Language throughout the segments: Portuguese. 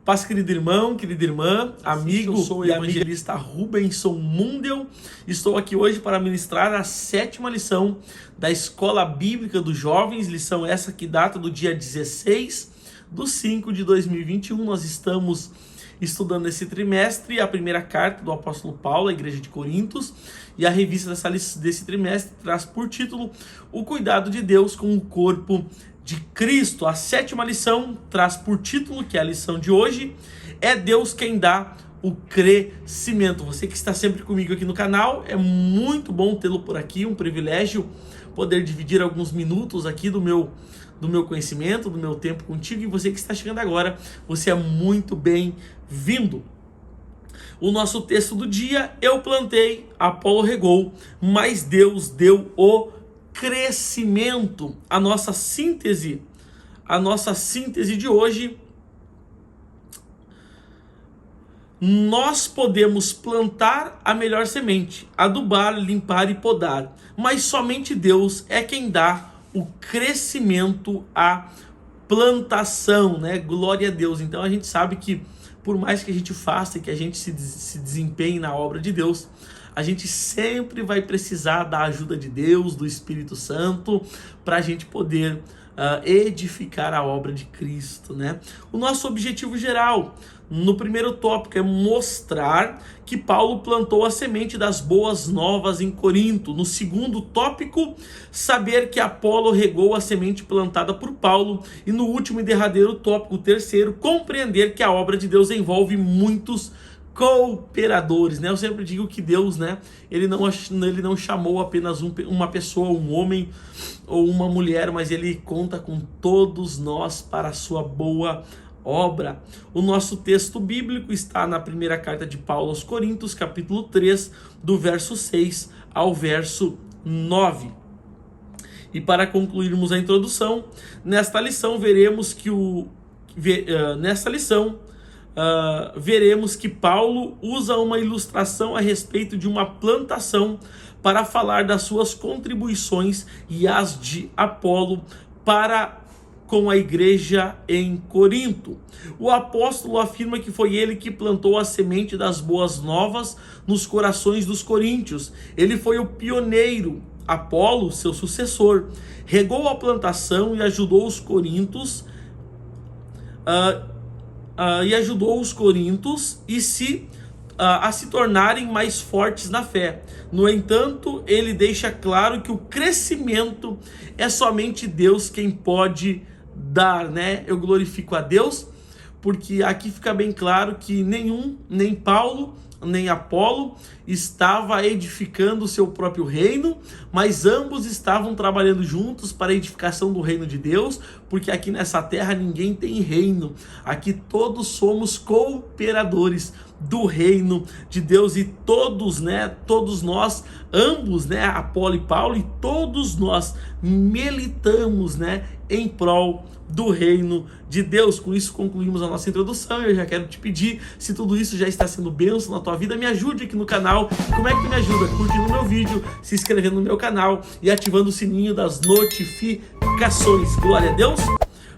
Paz, querido irmão, querida irmã, amigo eu sou o e evangelista Rubenson Mundel. Estou aqui hoje para ministrar a 7ª lição da Escola Bíblica dos Jovens, lição essa que data do dia 16/5/2021. Nós estamos estudando esse trimestre a primeira carta do apóstolo Paulo à igreja de Corintos, e a revista desse trimestre traz por título O Cuidado de Deus com o Corpo de Cristo. A 7ª lição traz por título, que é a lição de hoje, é Deus quem dá o crescimento. Você que está sempre comigo aqui no canal, é muito bom tê-lo por aqui, um privilégio poder dividir alguns minutos aqui do meu conhecimento, do meu tempo contigo. E você que está chegando agora, você é muito bem-vindo. O nosso texto do dia: eu plantei, Apolo regou, mas Deus deu o crescimento. A nossa síntese de hoje: nós podemos plantar a melhor semente, adubar, limpar e podar, mas somente Deus é quem dá o crescimento à plantação, né? Glória a Deus. Então a gente sabe que por mais que a gente faça e que a gente se desempenhe na obra de Deus, a gente sempre vai precisar da ajuda de Deus, do Espírito Santo, para a gente poder edificar a obra de Cristo, né? O nosso objetivo geral no primeiro tópico é mostrar que Paulo plantou a semente das boas novas em Corinto. No segundo tópico, saber que Apolo regou a semente plantada por Paulo. E no último e derradeiro tópico, o terceiro, compreender que a obra de Deus envolve muitos cooperadores, né? Eu sempre digo que Deus, né, ele não chamou apenas uma pessoa, um homem ou uma mulher, mas ele conta com todos nós para a sua boa obra. O nosso texto bíblico está na primeira carta de Paulo aos Coríntios, capítulo 3, do verso 6 ao verso 9. E para concluirmos a introdução, nesta lição veremos que Paulo usa uma ilustração a respeito de uma plantação para falar das suas contribuições e as de Apolo para com a igreja em Corinto. O apóstolo afirma que foi ele que plantou a semente das boas novas nos corações dos coríntios. Ele foi o pioneiro. Apolo, seu sucessor, regou a plantação e ajudou os coríntios a se tornarem mais fortes na fé. No entanto, ele deixa claro que o crescimento é somente Deus quem pode dar, né? Eu glorifico a Deus, porque aqui fica bem claro que nem Paulo, nem Apolo estava edificando o seu próprio reino, mas ambos estavam trabalhando juntos para a edificação do reino de Deus, porque aqui nessa terra ninguém tem reino, aqui todos somos cooperadores do reino de Deus, e todos nós, ambos, né, Apolo e Paulo, e todos nós militamos, né, em prol do reino de Deus. Com isso concluímos a nossa introdução. Eu já quero te pedir, se tudo isso já está sendo bênção na tua vida, me ajude aqui no canal. Como é que tu me ajuda? Curtindo o meu vídeo, se inscrevendo no meu canal e ativando o sininho das notificações. Glória a Deus!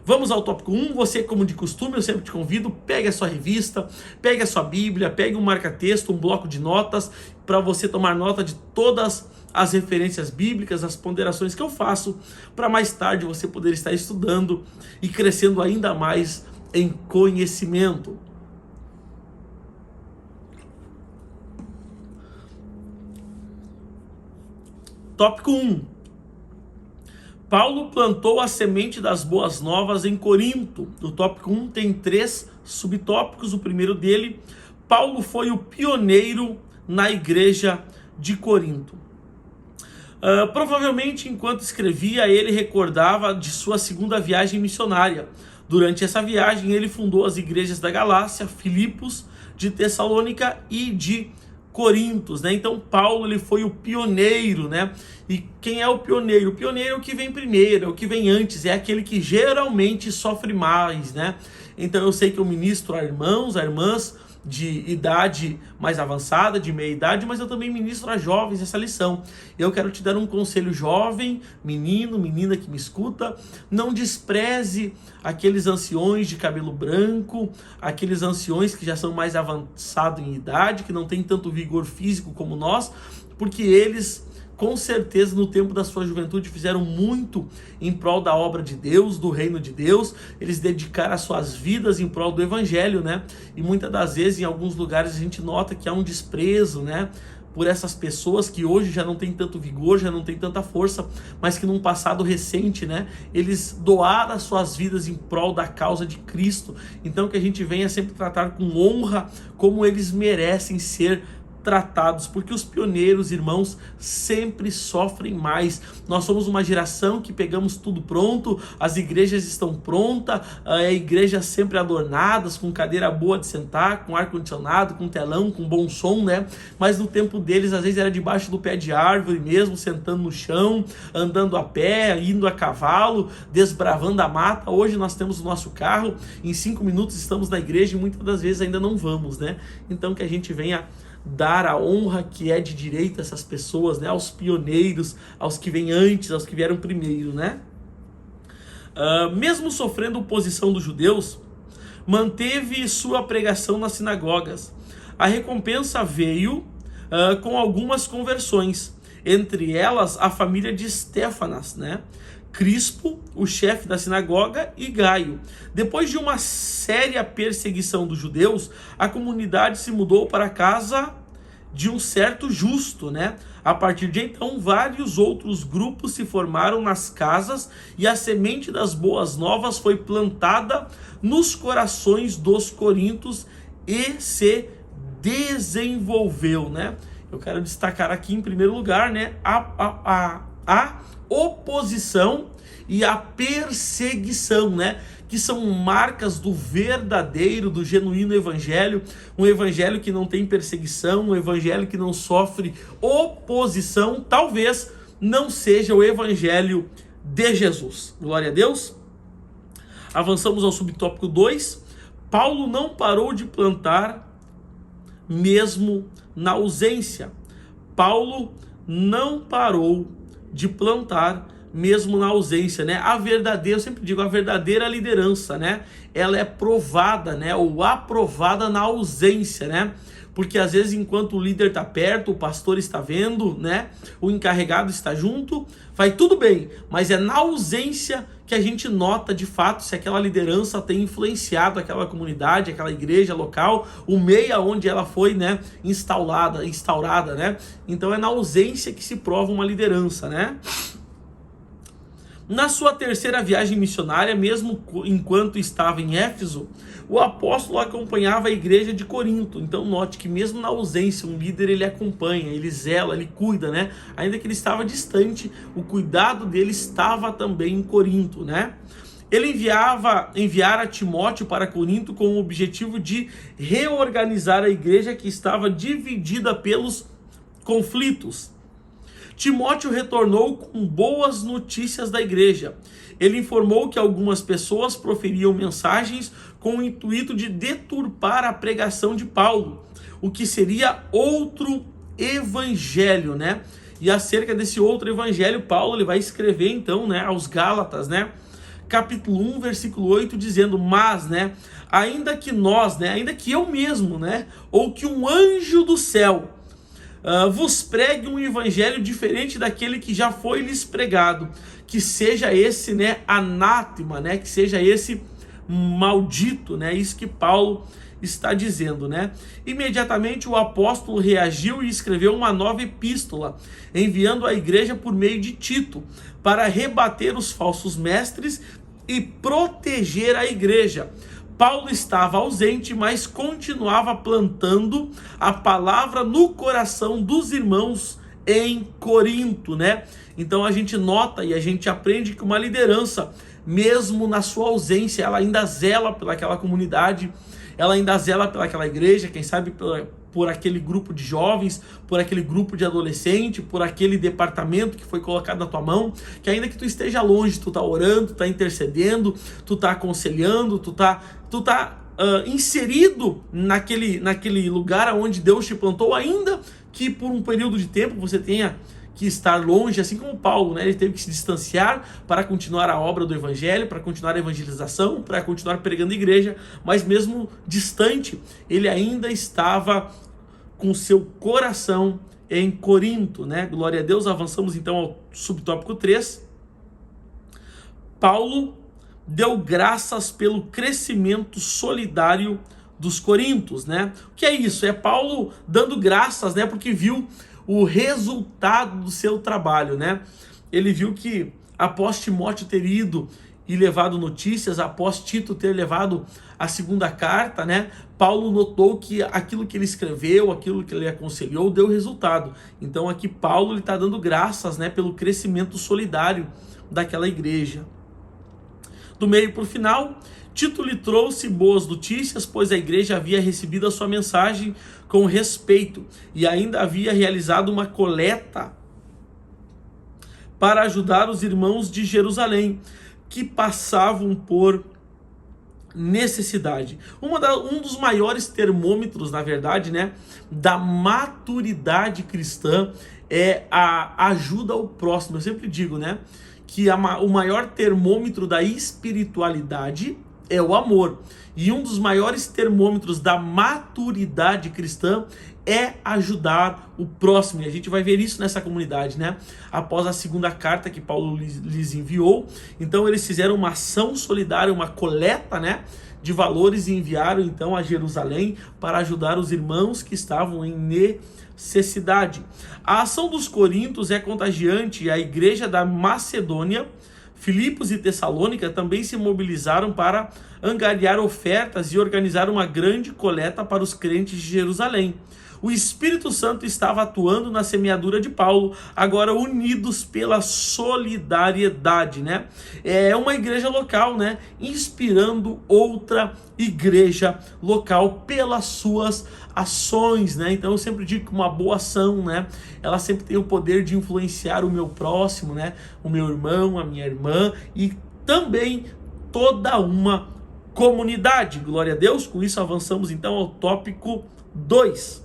Vamos ao tópico 1. Você, como de costume, eu sempre te convido, pegue a sua revista, pegue a sua Bíblia, pegue um marca-texto, um bloco de notas, para você tomar nota de todas as referências bíblicas, as ponderações que eu faço, para mais tarde você poder estar estudando e crescendo ainda mais em conhecimento. Tópico 1. Paulo plantou a semente das boas novas em Corinto. O tópico 1 tem 3 subtópicos. O primeiro dele: Paulo foi o pioneiro na igreja de Corinto. Provavelmente, enquanto escrevia, ele recordava de sua segunda viagem missionária. Durante essa viagem, ele fundou as igrejas da Galácia, Filipos, de Tessalônica e de Corintos, né? Então Paulo, ele foi o pioneiro, né? E quem é o pioneiro? O pioneiro é o que vem primeiro, é o que vem antes, é aquele que geralmente sofre mais, né? Então eu sei que eu ministro a irmãos, a irmãs de idade mais avançada, de meia idade, mas eu também ministro a jovens essa lição. Eu quero te dar um conselho, jovem, menino, menina que me escuta: não despreze aqueles anciões de cabelo branco, aqueles anciões que já são mais avançados em idade, que não têm tanto vigor físico como nós, porque eles, com certeza, no tempo da sua juventude, fizeram muito em prol da obra de Deus, do reino de Deus. Eles dedicaram as suas vidas em prol do evangelho, né? E muitas das vezes, em alguns lugares, a gente nota que há um desprezo, né, por essas pessoas que hoje já não tem tanto vigor, já não tem tanta força, mas que num passado recente, né, eles doaram as suas vidas em prol da causa de Cristo. Então que a gente venha sempre tratar com honra como eles merecem ser tratados, porque os pioneiros, irmãos, sempre sofrem mais. Nós somos uma geração que pegamos tudo pronto, as igrejas estão prontas, a igreja sempre adornadas, com cadeira boa de sentar, com ar-condicionado, com telão, com bom som, né? Mas no tempo deles, às vezes era debaixo do pé de árvore mesmo, sentando no chão, andando a pé, indo a cavalo, desbravando a mata. Hoje nós temos o nosso carro, em 5 minutos estamos na igreja e muitas das vezes ainda não vamos, né? Então que a gente venha dar a honra que é de direito a essas pessoas, né? Aos pioneiros, aos que vêm antes, aos que vieram primeiro, né? Mesmo sofrendo oposição dos judeus, manteve sua pregação nas sinagogas. A recompensa veio com algumas conversões, entre elas a família de Estéfanas, né? Crispo, o chefe da sinagoga, e Gaio. Depois de uma séria perseguição dos judeus, a comunidade se mudou para a casa de um certo justo, né? A partir de então, vários outros grupos se formaram nas casas e a semente das boas novas foi plantada nos corações dos coríntios e se desenvolveu, né? Eu quero destacar aqui em primeiro lugar, né, a oposição e a perseguição, né, que são marcas do verdadeiro, do genuíno evangelho, um evangelho que não tem perseguição, um evangelho que não sofre oposição. Talvez não seja o evangelho de Jesus. Glória a Deus. Avançamos ao subtópico 2. Paulo não parou de plantar mesmo na ausência. Paulo não parou de plantar mesmo na ausência, né? A verdadeira, eu sempre digo, a verdadeira liderança, né? Ela é provada, né? Ou aprovada na ausência, né? Porque às vezes, enquanto o líder está perto, o pastor está vendo, né? O encarregado está junto, vai tudo bem, mas é na ausência que a gente nota de fato se aquela liderança tem influenciado aquela comunidade, aquela igreja local, o meio onde ela foi, né, instaurada, né? Então é na ausência que se prova uma liderança, né? Na sua terceira viagem missionária, mesmo enquanto estava em Éfeso, o apóstolo acompanhava a igreja de Corinto. Então note que mesmo na ausência, um líder ele acompanha, ele zela, ele cuida, né? Ainda que ele estava distante, o cuidado dele estava também em Corinto, né? Ele enviara Timóteo para Corinto com o objetivo de reorganizar a igreja que estava dividida pelos conflitos. Timóteo retornou com boas notícias da igreja. Ele informou que algumas pessoas proferiam mensagens com o intuito de deturpar a pregação de Paulo, o que seria outro evangelho, né? E acerca desse outro evangelho, Paulo ele vai escrever então, né, aos Gálatas, né? Capítulo 1, versículo 8, dizendo: mas, né, ainda que nós, né, ainda que eu mesmo, né, ou que um anjo do céu vos pregue um evangelho diferente daquele que já foi lhes pregado, que seja esse, né, anátema, né, que seja esse maldito, né, isso que Paulo está dizendo, né? Imediatamente o apóstolo reagiu e escreveu uma nova epístola, enviando à igreja por meio de Tito, para rebater os falsos mestres e proteger a igreja. Paulo estava ausente, mas continuava plantando a palavra no coração dos irmãos em Corinto, né? Então a gente nota e a gente aprende que uma liderança, mesmo na sua ausência, ela ainda zela pelaquela comunidade, ela ainda zela pelaquela igreja, quem sabe por aquele grupo de jovens, por aquele grupo de adolescente, por aquele departamento que foi colocado na tua mão, que ainda que tu esteja longe, tu tá orando, tu tá intercedendo, tu tá aconselhando, tu tá tu tá inserido naquele lugar onde Deus te plantou, ainda que por um período de tempo você tenha que estar longe, assim como Paulo, né? Ele teve que se distanciar para continuar a obra do evangelho, para continuar a evangelização, para continuar pregando a igreja, mas mesmo distante, ele ainda estava com seu coração em Corinto, né? Glória a Deus. Avançamos então ao subtópico 3. Paulo deu graças pelo crescimento solidário dos coríntios, né? O que é isso? É Paulo dando graças, né? Porque viu o resultado do seu trabalho, né? Ele viu que após Timóteo ter ido e levado notícias, após Tito ter levado a segunda carta, né? Paulo notou que aquilo que ele escreveu, aquilo que ele aconselhou, deu resultado. Então aqui Paulo está dando graças, né? Pelo crescimento solidário daquela igreja. Do meio para o final, Tito lhe trouxe boas notícias, pois a igreja havia recebido a sua mensagem com respeito e ainda havia realizado uma coleta para ajudar os irmãos de Jerusalém que passavam por necessidade. Um dos maiores termômetros, na verdade, né, da maturidade cristã é a ajuda ao próximo. Eu sempre digo, né, que o maior termômetro da espiritualidade é o amor. E um dos maiores termômetros da maturidade cristã é ajudar o próximo. E a gente vai ver isso nessa comunidade, né? Após a segunda carta que Paulo lhes enviou, então eles fizeram uma ação solidária, uma coleta, né, de valores e enviaram então a Jerusalém para ajudar os irmãos que estavam em necessidade. A ação dos coríntios é contagiante e a igreja da Macedônia, Filipos e Tessalônica também se mobilizaram para angariar ofertas e organizar uma grande coleta para os crentes de Jerusalém. O Espírito Santo estava atuando na semeadura de Paulo, agora unidos pela solidariedade, né? É uma igreja local, né? Inspirando outra igreja local pelas suas ações, né? Então eu sempre digo que uma boa ação, né, ela sempre tem o poder de influenciar o meu próximo, né? O meu irmão, a minha irmã e também toda uma comunidade. Glória a Deus. Com isso avançamos então ao tópico 2.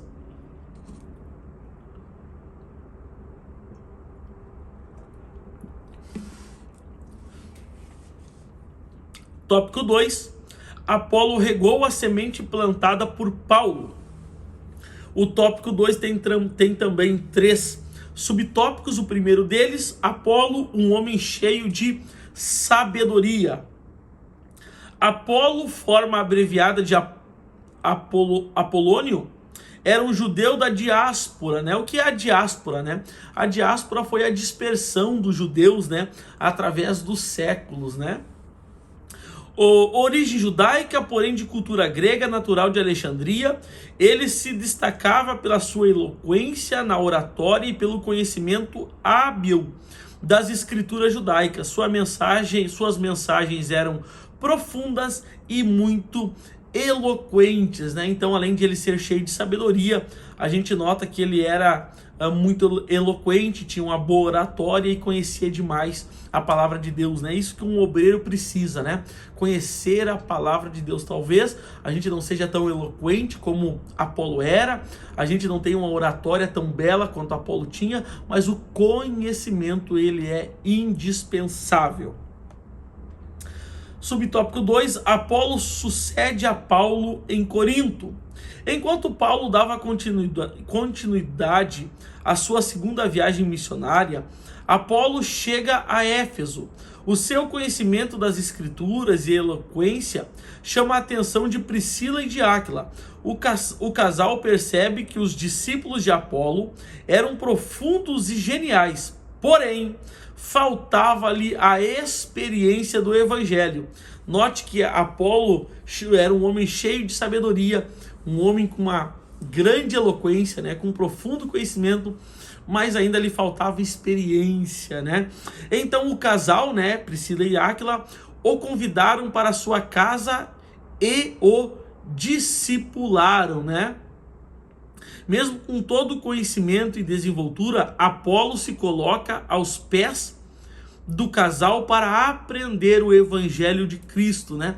Tópico 2. Apolo regou a semente plantada por Paulo. O tópico 2 tem também 3 subtópicos. O primeiro deles, Apolo, um homem cheio de sabedoria. Apolo, forma abreviada de Apolônio, era um judeu da diáspora, né? O que é a diáspora, né? A diáspora foi a dispersão dos judeus, né, através dos séculos, né? Origem judaica, porém de cultura grega, natural de Alexandria, ele se destacava pela sua eloquência na oratória e pelo conhecimento hábil das escrituras judaicas. Suas mensagens eram profundas e muito eloquentes, né? Então, além de ele ser cheio de sabedoria, a gente nota que ele era muito eloquente, tinha uma boa oratória e conhecia demais a palavra de Deus, né? Isso que um obreiro precisa, né? Conhecer a palavra de Deus. Talvez a gente não seja tão eloquente como Apolo era, a gente não tem uma oratória tão bela quanto Apolo tinha, mas o conhecimento, ele é indispensável. Subtópico 2, Apolo sucede a Paulo em Corinto. Enquanto Paulo dava continuidade à sua segunda viagem missionária, Apolo chega a Éfeso. O seu conhecimento das escrituras e eloquência chama a atenção de Priscila e de Áquila. O casal percebe que os discípulos de Apolo eram profundos e geniais, porém faltava-lhe a experiência do evangelho. Note que Apolo era um homem cheio de sabedoria, um homem com uma grande eloquência, né, com um profundo conhecimento, mas ainda lhe faltava experiência, né? Então o casal, né, Priscila e Áquila, o convidaram para sua casa e o discipularam, né? Mesmo com todo o conhecimento e desenvoltura, Apolo se coloca aos pés do casal para aprender o evangelho de Cristo, né?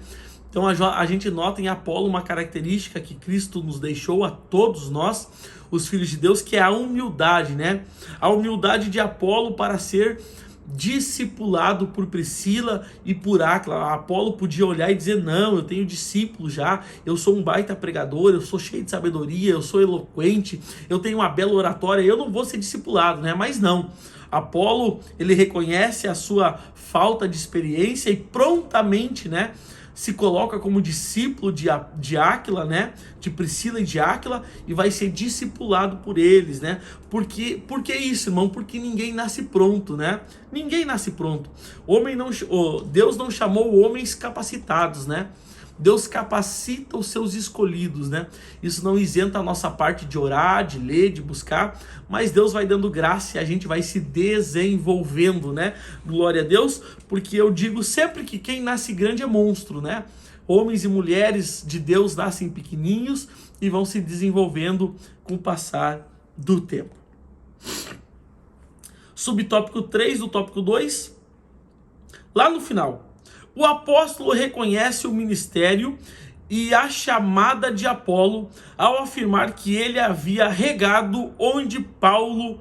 Então a gente nota em Apolo uma característica que Cristo nos deixou a todos nós, os filhos de Deus, que é a humildade, né? A humildade de Apolo para ser discipulado por Priscila e por Áquila. Apolo podia olhar e dizer: não, eu tenho discípulos já, eu sou um baita pregador, eu sou cheio de sabedoria, eu sou eloquente, eu tenho uma bela oratória, eu não vou ser discipulado, né? Mas não. Apolo, ele reconhece a sua falta de experiência e prontamente, né, se coloca como discípulo de Áquila, né, de Priscila e de Áquila, e vai ser discipulado por eles, né? Por que isso, irmão? Porque ninguém nasce pronto, né? Ninguém nasce pronto. Deus não chamou homens capacitados, né? Deus capacita os seus escolhidos, né? Isso não isenta a nossa parte de orar, de ler, de buscar, mas Deus vai dando graça e a gente vai se desenvolvendo, né? Glória a Deus, porque eu digo sempre que quem nasce grande é monstro, né? Homens e mulheres de Deus nascem pequeninhos e vão se desenvolvendo com o passar do tempo. Subtópico 3 do tópico 2, lá no final. O apóstolo reconhece o ministério e a chamada de Apolo ao afirmar que ele havia regado onde Paulo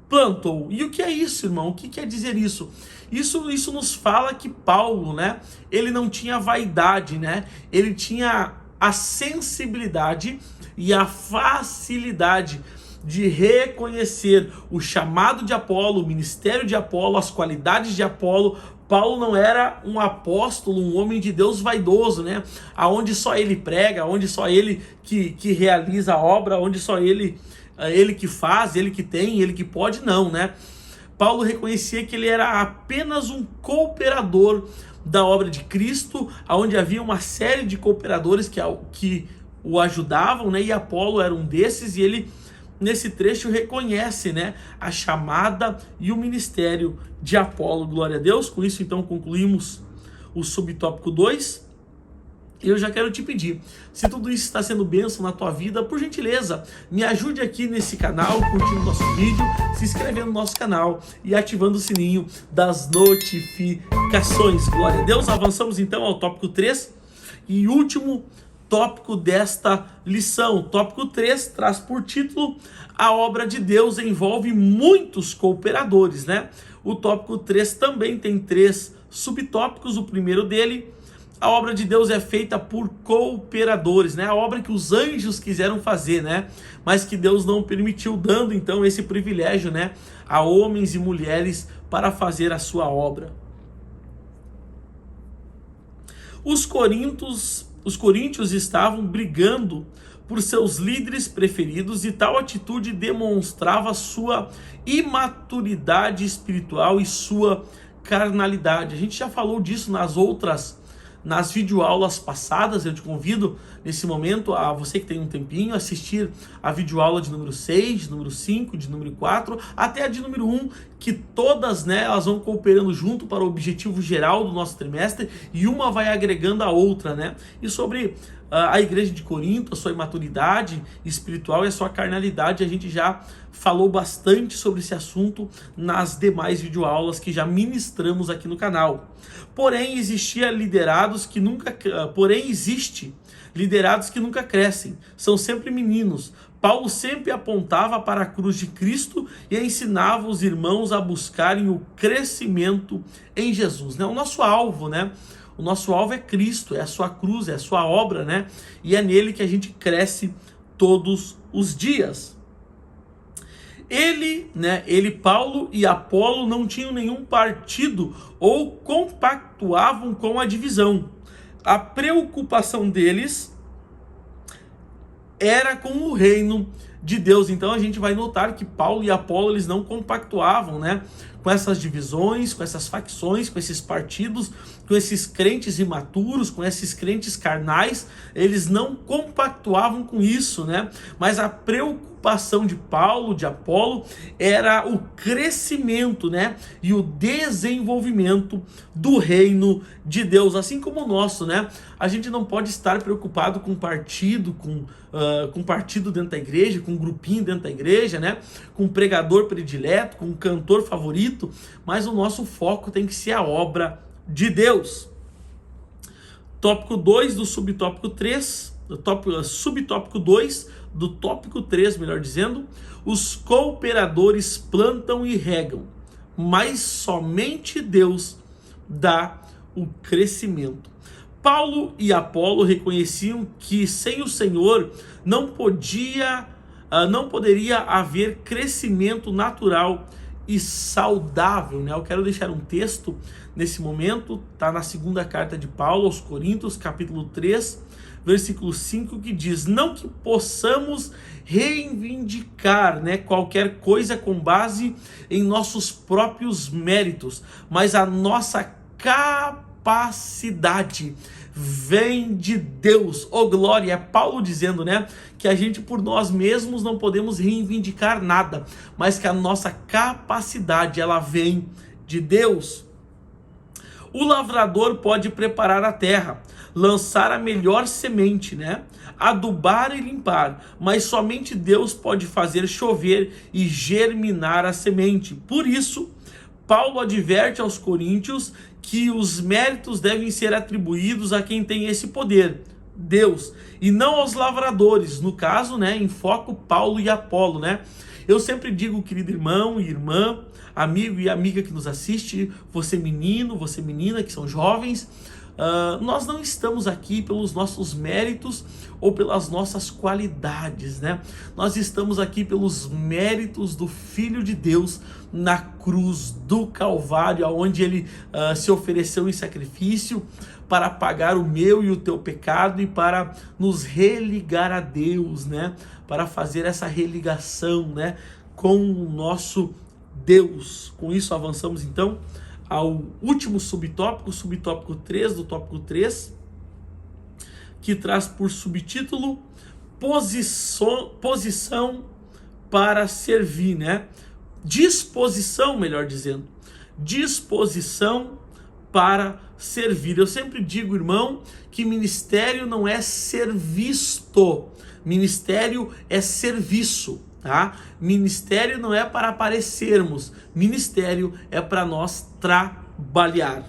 plantou. E o que é isso, irmão? O que quer dizer isso? Isso nos fala que Paulo, né, ele não tinha vaidade, né? Ele tinha a sensibilidade e a facilidade de reconhecer o chamado de Apolo, o ministério de Apolo, as qualidades de Apolo. Paulo não era um apóstolo, um homem de Deus vaidoso, né? Aonde só ele prega, onde só ele que realiza a obra, onde só ele que faz, ele que tem, ele que pode, não, né? Paulo reconhecia que ele era apenas um cooperador da obra de Cristo, onde havia uma série de cooperadores que o ajudavam, né? E Apolo era um desses, e ele, nesse trecho, reconhece, né, a chamada e o ministério de Apolo. Glória a Deus. Com isso, então, concluímos o subtópico 2. E eu já quero te pedir, se tudo isso está sendo bênção na tua vida, por gentileza, me ajude aqui nesse canal, curtindo nosso vídeo, se inscrevendo no nosso canal e ativando o sininho das notificações. Glória a Deus. Avançamos então ao tópico 3 e último tópico desta lição. Tópico 3 traz por título: a obra de Deus envolve muitos cooperadores, né? O tópico 3 também tem 3 subtópicos. O primeiro dele: a obra de Deus é feita por cooperadores, né? A obra que os anjos quiseram fazer, né? Mas que Deus não permitiu, dando então esse privilégio, né, a homens e mulheres para fazer a sua obra. Os coríntios estavam brigando por seus líderes preferidos, e tal atitude demonstrava sua imaturidade espiritual e sua carnalidade. A gente já falou disso nas videoaulas passadas. Eu te convido nesse momento, a você que tem um tempinho, assistir a videoaula de número 6, de número 5, de número 4, até a de número 1, que todas, né, elas vão cooperando junto para o objetivo geral do nosso trimestre, e uma vai agregando a outra, né? E sobre a igreja de Corinto, a sua imaturidade espiritual e a sua carnalidade, a gente já falou bastante sobre esse assunto nas demais videoaulas que já ministramos aqui no canal. Porém, existe liderados que nunca crescem, são sempre meninos. Paulo sempre apontava para a cruz de Cristo e ensinava os irmãos a buscarem o crescimento em Jesus, né? O nosso alvo, né? O nosso alvo é Cristo, é a sua cruz, é a sua obra, né? E é nele que a gente cresce todos os dias. Paulo e Apolo, não tinham nenhum partido ou compactuavam com a divisão. A preocupação deles era com o reino de Deus. Então a gente vai notar que Paulo e Apolo, eles não compactuavam, né, com essas divisões, com essas facções, com esses partidos, com esses crentes imaturos, com esses crentes carnais. Eles não compactuavam com isso, né? Mas a preocupação de Paulo, de Apolo, era o crescimento, né, e o desenvolvimento do reino de Deus, assim como o nosso, né? A gente não pode estar preocupado com partido, com partido dentro da igreja, com um grupinho dentro da igreja, né, com um pregador predileto, com um cantor favorito, mas o nosso foco tem que ser a obra de Deus. Tópico 2 do subtópico 3, subtópico 2 do tópico 3, melhor dizendo, os cooperadores plantam e regam, mas somente Deus dá o crescimento. Paulo e Apolo reconheciam que sem o Senhor não poderia haver crescimento natural e saudável, né? Eu quero deixar um texto nesse momento, tá na segunda carta de Paulo aos Coríntios, capítulo 3, versículo 5, que diz: não que possamos reivindicar, né, qualquer coisa com base em nossos próprios méritos, mas a nossa capacidade vem de Deus. Oh glória, é Paulo dizendo, né, que a gente por nós mesmos não podemos reivindicar nada, mas que a nossa capacidade, ela vem de Deus. O lavrador pode preparar a terra, lançar a melhor semente, né, adubar e limpar, mas somente Deus pode fazer chover e germinar a semente. Por isso, Paulo adverte aos coríntios que os méritos devem ser atribuídos a quem tem esse poder, Deus, e não aos lavradores. No caso, né, em foco Paulo e Apolo, né? Eu sempre digo, querido irmão e irmã, amigo e amiga que nos assiste, você menino, você menina que são jovens, nós não estamos aqui pelos nossos méritos ou pelas nossas qualidades, né? Nós estamos aqui pelos méritos do Filho de Deus na cruz do Calvário, onde ele se ofereceu em sacrifício para pagar o meu e o teu pecado e para nos religar a Deus, né? Para fazer essa religação, né, com o nosso Deus. Com isso avançamos então ao último subtópico, o subtópico 3 do tópico 3, que traz por subtítulo posição para servir, né? Disposição, melhor dizendo, disposição para servir. Eu sempre digo, irmão, que ministério não é ser visto, ministério é serviço. Tá? Ministério não é para aparecermos, ministério é para nós trabalhar.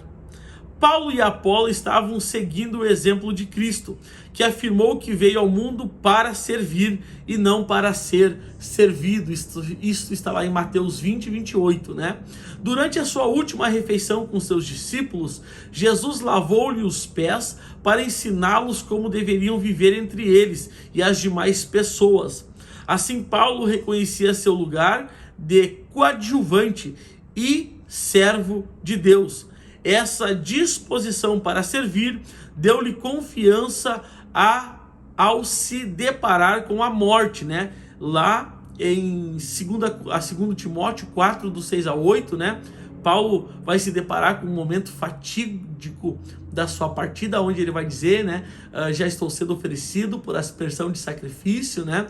Paulo e Apolo estavam seguindo o exemplo de Cristo, que afirmou que veio ao mundo para servir e não para ser servido. Isso está lá em Mateus 20, 28, né? Durante a sua última refeição com seus discípulos, Jesus lavou-lhe os pés para ensiná-los como deveriam viver entre eles e as demais pessoas. Assim, Paulo reconhecia seu lugar de coadjuvante e servo de Deus. Essa disposição para servir deu-lhe confiança ao se deparar com a morte, né? Lá em 2 Timóteo 4, do 6 a 8, né? Paulo vai se deparar com um momento fatídico da sua partida, onde ele vai dizer, né, já estou sendo oferecido por aspersão de sacrifício, né,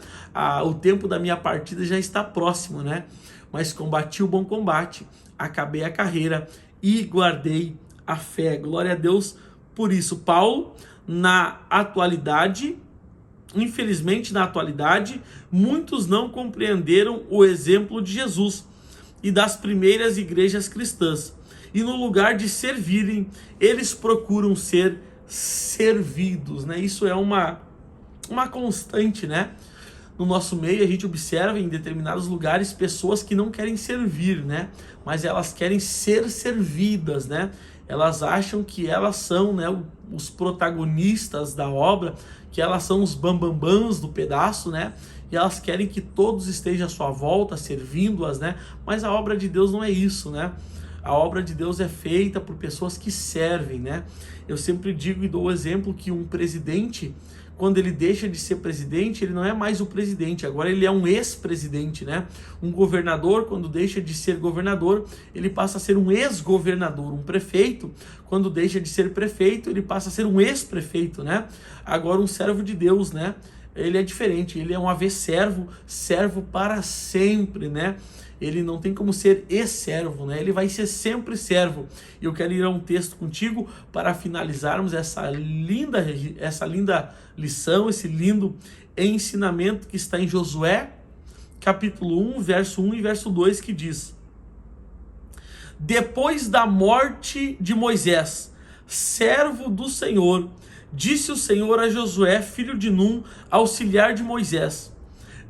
o tempo da minha partida já está próximo, né, mas combati o bom combate, acabei a carreira e guardei a fé. Glória a Deus por isso. Paulo, infelizmente na atualidade, muitos não compreenderam o exemplo de Jesus e das primeiras igrejas cristãs. E no lugar de servirem, eles procuram ser servidos, né? Isso é uma constante, né? No nosso meio, a gente observa em determinados lugares pessoas que não querem servir, né? Mas elas querem ser servidas, né? Elas acham que elas são, né, os protagonistas da obra, que elas são os bambambãs do pedaço, né? E elas querem que todos estejam à sua volta, servindo-as, né? Mas a obra de Deus não é isso, né? A obra de Deus é feita por pessoas que servem, né? Eu sempre digo e dou o exemplo que um presidente, quando ele deixa de ser presidente, ele não é mais o presidente, agora ele é um ex-presidente, né? Um governador, quando deixa de ser governador, ele passa a ser um ex-governador. Um prefeito, quando deixa de ser prefeito, ele passa a ser um ex-prefeito, né? Agora um servo de Deus, né? Ele é diferente, ele é um servo para sempre, né? Ele não tem como ser ex-servo, né? Ele vai ser sempre servo. E eu quero ir a um texto contigo para finalizarmos essa linda lição, esse lindo ensinamento que está em Josué, capítulo 1, verso 1 e verso 2, que diz: depois da morte de Moisés, servo do Senhor, Disse o Senhor a Josué, filho de Num, auxiliar de Moisés: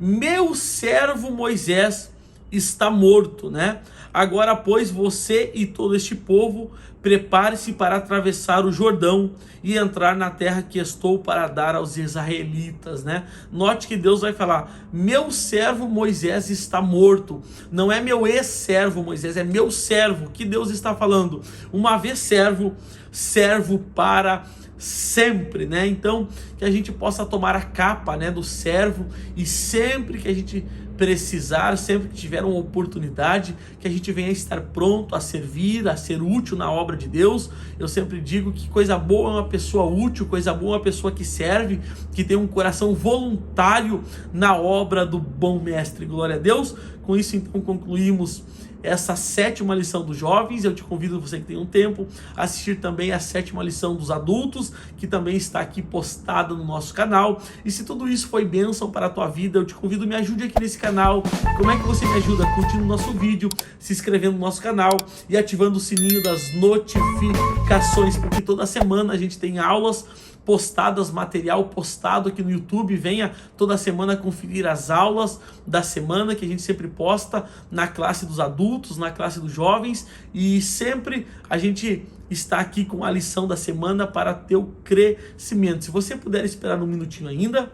meu servo Moisés está morto, né? Agora, pois, você e todo este povo, prepare-se para atravessar o Jordão e entrar na terra que estou para dar aos israelitas, né? Note que Deus vai falar: meu servo Moisés está morto. Não é meu ex-servo Moisés, é meu servo. Que Deus está falando? Uma vez servo, servo para sempre, né? Então, que a gente possa tomar a capa, né, do servo, e sempre que a gente precisar, sempre que tiver uma oportunidade, que a gente venha estar pronto a servir, a ser útil na obra de Deus. Eu sempre digo que coisa boa é uma pessoa útil, coisa boa é uma pessoa que serve, que tem um coração voluntário na obra do bom mestre. Glória a Deus. Com isso, então, concluímos essa 7ª lição dos jovens. Eu te convido, você que tem um tempo, a assistir também a 7ª lição dos adultos, que também está aqui postada no nosso canal. E se tudo isso foi bênção para a tua vida, eu te convido, me ajude aqui nesse canal. Como é que você me ajuda? Curtindo o nosso vídeo, se inscrevendo no nosso canal e ativando o sininho das notificações, porque toda semana a gente tem aulas postadas, material postado aqui no YouTube. Venha toda semana conferir as aulas da semana que a gente sempre posta na classe dos adultos, na classe dos jovens, e sempre a gente está aqui com a lição da semana para teu crescimento. Se você puder esperar um minutinho ainda,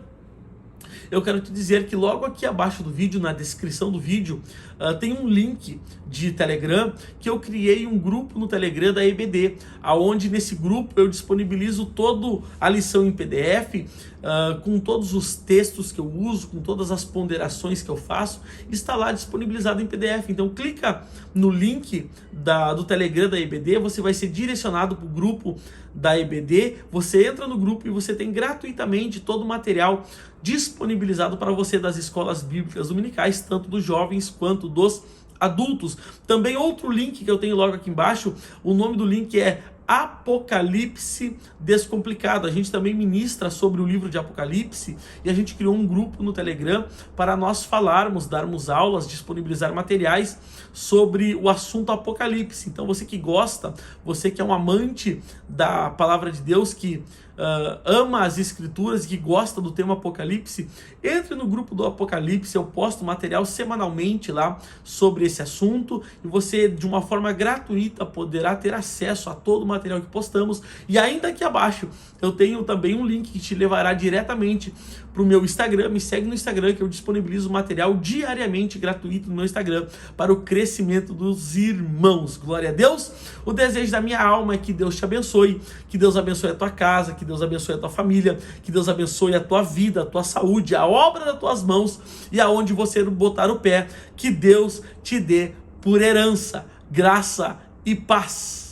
eu quero te dizer que logo aqui abaixo do vídeo, na descrição do vídeo, tem um link de Telegram, que eu criei um grupo no Telegram da EBD, aonde nesse grupo eu disponibilizo toda a lição em PDF, com todos os textos que eu uso, com todas as ponderações que eu faço, está lá disponibilizado em PDF. Então clica no link do Telegram da EBD, você vai ser direcionado para o grupo da EBD, você entra no grupo e você tem gratuitamente todo o material disponibilizado para você das escolas bíblicas dominicais, tanto dos jovens quanto dos adultos. Também outro link que eu tenho logo aqui embaixo, o nome do link é Apocalipse Descomplicado. A gente também ministra sobre o livro de Apocalipse e a gente criou um grupo no Telegram para nós falarmos, darmos aulas, disponibilizar materiais sobre o assunto Apocalipse. Então você que gosta, você que é um amante da palavra de Deus, que ama as escrituras e que gosta do tema Apocalipse, entre no grupo do Apocalipse. Eu posto material semanalmente lá sobre esse assunto e você, de uma forma gratuita, poderá ter acesso a todo o material que postamos. E ainda aqui abaixo eu tenho também um link que te levará diretamente para o meu Instagram. Me segue no Instagram, que eu disponibilizo material diariamente gratuito no meu Instagram para o crescimento dos irmãos. Glória a Deus. O desejo da minha alma é que Deus te abençoe, que Deus abençoe a tua casa, que Deus abençoe a tua família, que Deus abençoe a tua vida, a tua saúde, a obra das tuas mãos, e aonde você botar o pé, que Deus te dê por herança, graça e paz.